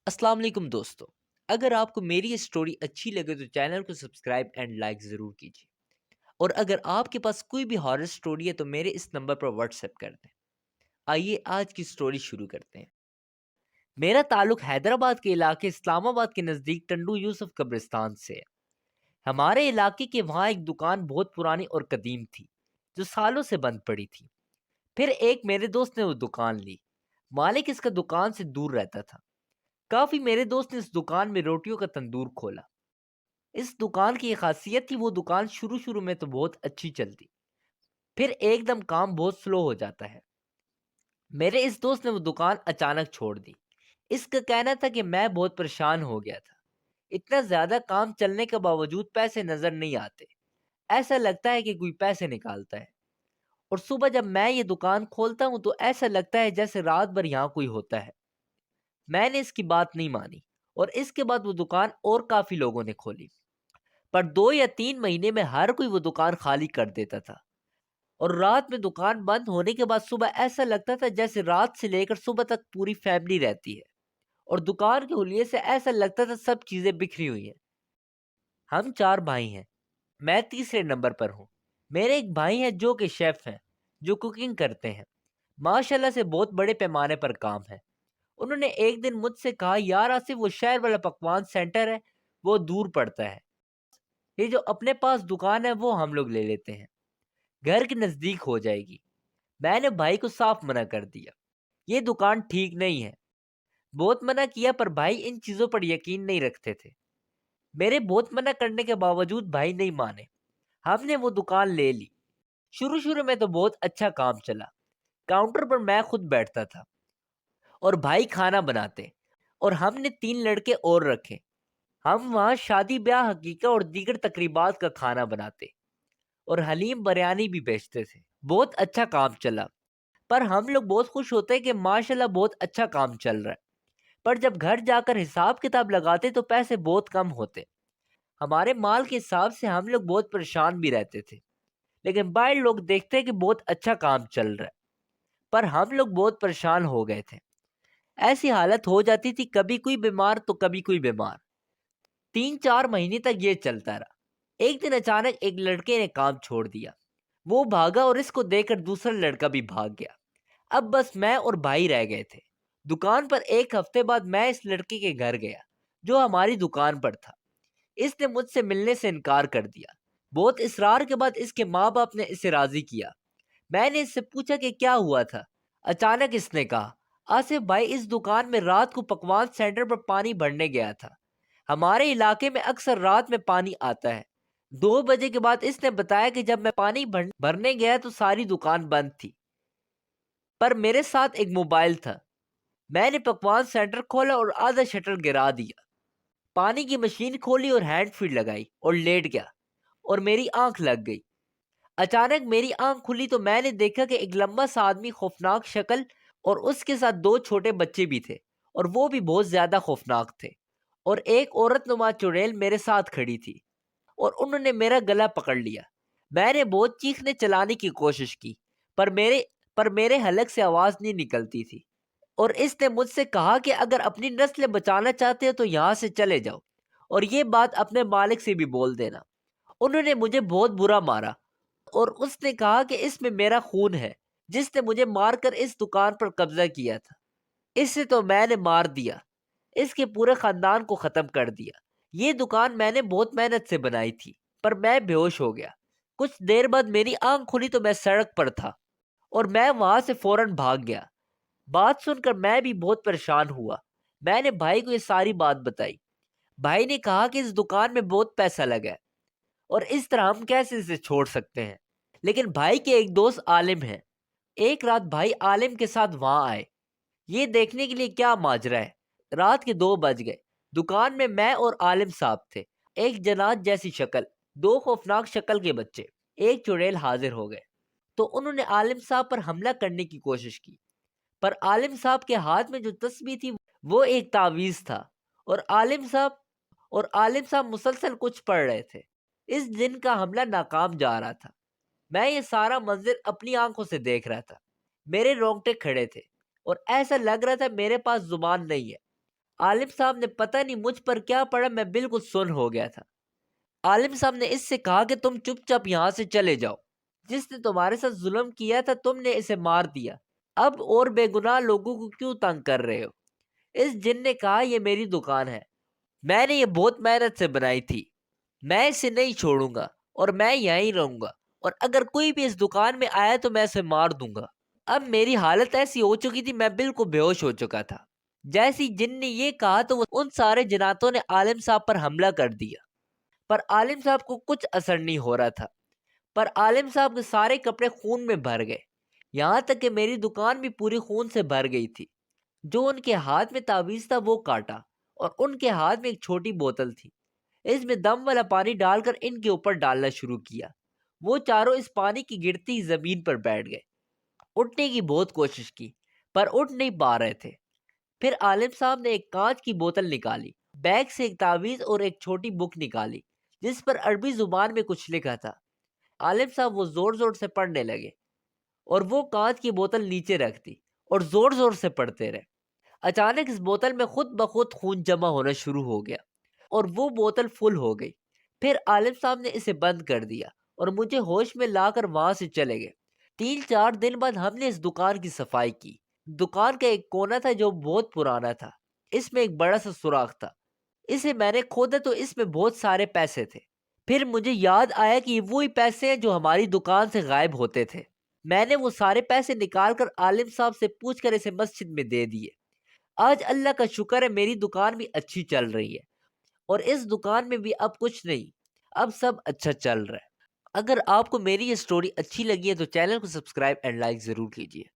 السلام علیکم دوستو، اگر آپ کو میری یہ سٹوری اچھی لگے تو چینل کو سبسکرائب اینڈ لائک ضرور کیجیے، اور اگر آپ کے پاس کوئی بھی ہارر سٹوری ہے تو میرے اس نمبر پر واٹس ایپ کر دیں۔ آئیے آج کی سٹوری شروع کرتے ہیں۔ میرا تعلق حیدرآباد کے علاقے اسلام آباد کے نزدیک ٹنڈو یوسف قبرستان سے ہے۔ ہمارے علاقے کے وہاں ایک دکان بہت پرانی اور قدیم تھی جو سالوں سے بند پڑی تھی۔ پھر ایک میرے دوست نے وہ دکان لی۔ مالک اس کا دکان سے دور رہتا تھا۔ کافی میرے دوست نے اس دکان میں روٹیوں کا تندور کھولا۔ اس دکان کی یہ خاصیت تھی، وہ دکان شروع میں تو بہت اچھی چلتی، پھر ایک دم کام بہت سلو ہو جاتا ہے۔ میرے اس دوست نے وہ دکان اچانک چھوڑ دی۔ اس کا کہنا تھا کہ میں بہت پریشان ہو گیا تھا، اتنا زیادہ کام چلنے کے باوجود پیسے نظر نہیں آتے، ایسا لگتا ہے کہ کوئی پیسے نکالتا ہے، اور صبح جب میں یہ دکان کھولتا ہوں تو ایسا لگتا ہے جیسے رات بھر یہاں کوئی ہوتا ہے۔ میں نے اس کی بات نہیں مانی، اور اس کے بعد وہ دکان اور کافی لوگوں نے کھولی، پر 2 یا 3 مہینے میں ہر کوئی وہ دکان خالی کر دیتا تھا، اور رات میں دکان بند ہونے کے بعد صبح ایسا لگتا تھا جیسے رات سے لے کر صبح تک پوری فیملی رہتی ہے، اور دکان کے حلیے سے ایسا لگتا تھا سب چیزیں بکھری ہوئی ہیں۔ ہم 4 بھائی ہیں، میں تیسرے نمبر پر ہوں۔ میرے ایک بھائی ہیں جو کہ شیف ہیں، جو کوکنگ کرتے ہیں، ماشاءاللہ سے بہت بڑے پیمانے پر کام ہے۔ انہوں نے ایک دن مجھ سے کہا، یار آصف، وہ شہر والا پکوان سینٹر ہے وہ دور پڑتا ہے، یہ جو اپنے پاس دکان ہے وہ ہم لوگ لے لیتے ہیں، گھر کے نزدیک ہو جائے گی۔ میں نے بھائی کو صاف منع کر دیا، یہ دکان ٹھیک نہیں ہے۔ بہت منع کیا پر بھائی ان چیزوں پر یقین نہیں رکھتے تھے۔ میرے بہت منع کرنے کے باوجود بھائی نہیں مانے، ہم نے وہ دکان لے لی۔ شروع میں تو بہت اچھا کام چلا، کاؤنٹر پر میں خود بیٹھتا تھا اور بھائی کھانا بناتے، اور ہم نے 3 لڑکے اور رکھے۔ ہم وہاں شادی بیاہ، حقیقہ اور دیگر تقریبات کا کھانا بناتے، اور حلیم بریانی بھی بیچتے تھے۔ بہت اچھا کام چلا، پر ہم لوگ بہت خوش ہوتے کہ ماشاءاللہ بہت اچھا کام چل رہا ہے، پر جب گھر جا کر حساب کتاب لگاتے تو پیسے بہت کم ہوتے۔ ہمارے مال کے حساب سے ہم لوگ بہت پریشان بھی رہتے تھے، لیکن باہر لوگ دیکھتے کہ بہت اچھا کام چل رہا ہے، پر ہم لوگ بہت پریشان ہو گئے تھے۔ ایسی حالت ہو جاتی تھی، کبھی کوئی بیمار تو کبھی کوئی بیمار۔ 3 4 مہینے تک یہ چلتا رہا۔ ایک دن اچانک ایک لڑکے نے کام چھوڑ دیا، وہ بھاگا، اور اس کو دیکھ کر دوسرا لڑکا بھی بھاگ گیا۔ اب بس میں اور بھائی رہ گئے تھے۔ دکان پر ایک ہفتے بعد میں اس لڑکے کے گھر گیا جو ہماری دکان پر تھا۔ اس نے مجھ سے ملنے سے انکار کر دیا۔ بہت اصرار کے بعد اس کے ماں باپ نے اسے راضی کیا۔ میں نے اس سے پوچھا کہ کیا ہوا تھا۔ اچانک اس نے کہا، آصف بھائی، اس دکان میں رات کو پکوان سینٹر پر پانی بھرنے گیا تھا۔ ہمارے علاقے میں اکثر رات میں پانی آتا ہے۔ 2 بجے کے بعد اس نے بتایا کہ جب میں پانی بھرنے گیا تو ساری دکان بند تھی، پر میرے ساتھ ایک موبائل تھا۔ میں نے پکوان سینٹر کھولا اور آدھا شٹر گرا دیا، پانی کی مشین کھولی اور ہینڈ فیڈ لگائی اور لیٹ گیا، اور میری آنکھ لگ گئی۔ اچانک میری آنکھ کھلی تو میں نے دیکھا کہ ایک لمبا سا آدمی، خوفناک شکل، اور اس کے ساتھ 2 چھوٹے بچے بھی تھے، اور وہ بھی بہت زیادہ خوفناک تھے، اور ایک عورت نما چڑیل میرے ساتھ کھڑی تھی، اور انہوں نے میرا گلا پکڑ لیا۔ میں نے بہت چیخنے چلانے کی کوشش کی، پر میرے حلق سے آواز نہیں نکلتی تھی، اور اس نے مجھ سے کہا کہ اگر اپنی نسل بچانا چاہتے ہو تو یہاں سے چلے جاؤ، اور یہ بات اپنے مالک سے بھی بول دینا۔ انہوں نے مجھے بہت برا مارا، اور اس نے کہا کہ اس میں میرا خون ہے، جس نے مجھے مار کر اس دکان پر قبضہ کیا تھا۔ اسے تو میں نے مار دیا، اس کے پورے خاندان کو ختم کر دیا۔ یہ دکان میں نے بہت محنت سے بنائی تھی، پر میں بے ہوش ہو گیا۔ کچھ دیر بعد میری آنکھ کھلی تو میں سڑک پر تھا، اور میں وہاں سے فوراً بھاگ گیا۔ بات سن کر میں بھی بہت پریشان ہوا۔ میں نے بھائی کو یہ ساری بات بتائی۔ بھائی نے کہا کہ اس دکان میں بہت پیسہ لگا ہے، اور اس طرح ہم کیسے اسے چھوڑ سکتے ہیں۔ لیکن بھائی کے ایک دوست عالم ہیں۔ ایک رات بھائی عالم کے ساتھ وہاں آئے، یہ دیکھنے کے لیے کیا ماجرا ہے۔ رات کے 2 بج گئے۔ دکان میں اور عالم صاحب تھے۔ ایک جنات جیسی شکل، 2 خوفناک شکل کے بچے، ایک چڑیل حاضر ہو گئے، تو انہوں نے عالم صاحب پر حملہ کرنے کی کوشش کی، پر عالم صاحب کے ہاتھ میں جو تسبیح تھی وہ ایک تعویذ تھا، اور عالم صاحب مسلسل کچھ پڑھ رہے تھے۔ اس دن کا حملہ ناکام جا رہا تھا۔ میں یہ سارا منظر اپنی آنکھوں سے دیکھ رہا تھا۔ میرے رونگٹے کھڑے تھے، اور ایسا لگ رہا تھا میرے پاس زبان نہیں ہے۔ عالم صاحب نے پتہ نہیں مجھ پر کیا پڑا، میں بالکل سن ہو گیا تھا۔ عالم صاحب نے اس سے کہا کہ تم چپ چاپ یہاں سے چلے جاؤ، جس نے تمہارے ساتھ ظلم کیا تھا تم نے اسے مار دیا، اب اور بے گناہ لوگوں کو کیوں تنگ کر رہے ہو؟ اس جن نے کہا یہ میری دکان ہے، میں نے یہ بہت محنت سے بنائی تھی، میں اسے نہیں چھوڑوں گا اور میں یہیں رہوں گا، اور اگر کوئی بھی اس دکان میں آیا تو میں اسے مار دوں گا۔ اب میری حالت ایسی ہو چکی تھی، میں بالکل بے ہوش ہو چکا تھا۔ جیسی جن نے یہ کہا تو ان سارے جناتوں نے عالم صاحب پر حملہ کر دیا، پر عالم صاحب کو کچھ اثر نہیں ہو رہا تھا، پر عالم صاحب کے سارے کپڑے خون میں بھر گئے، یہاں تک کہ میری دکان بھی پوری خون سے بھر گئی تھی۔ جو ان کے ہاتھ میں تعویذ تھا وہ کاٹا، اور ان کے ہاتھ میں ایک چھوٹی بوتل تھی، اس میں دم والا پانی ڈال کر ان کے اوپر ڈالنا شروع کیا۔ وہ چاروں اس پانی کی گرتی زمین پر بیٹھ گئے، اٹھنے کی بہت کوشش کی پر اٹھ نہیں پا رہے تھے۔ پھر عالم صاحب نے ایک کانچ کی بوتل نکالی، بیگ سے ایک تعویذ اور ایک چھوٹی بک نکالی جس پر عربی زبان میں کچھ لکھا تھا۔ عالم صاحب وہ زور زور سے پڑھنے لگے، اور وہ کانچ کی بوتل نیچے رکھ دی اور زور زور سے پڑھتے رہے۔ اچانک اس بوتل میں خود بخود خون جمع ہونا شروع ہو گیا اور وہ بوتل فل ہو گئی۔ پھر عالم صاحب نے اسے بند کر دیا اور مجھے ہوش میں لا کر وہاں سے چلے گئے۔ 3-4 دن بعد ہم نے اس دکان کی صفائی کی۔ دکان کا ایک کونا تھا جو بہت پرانا تھا، اس میں ایک بڑا سا سوراخ تھا، اسے میں نے کھودا تو اس میں بہت سارے پیسے تھے۔ پھر مجھے یاد آیا کہ یہ وہی پیسے ہیں جو ہماری دکان سے غائب ہوتے تھے۔ میں نے وہ سارے پیسے نکال کر عالم صاحب سے پوچھ کر اسے مسجد میں دے دیے۔ آج اللہ کا شکر ہے میری دکان بھی اچھی چل رہی ہے، اور اس دکان میں بھی اب کچھ نہیں، اب سب اچھا چل رہا ہے۔ اگر آپ کو میری یہ سٹوری اچھی لگی ہے تو چینل کو سبسکرائب اینڈ لائک ضرور کیجیے۔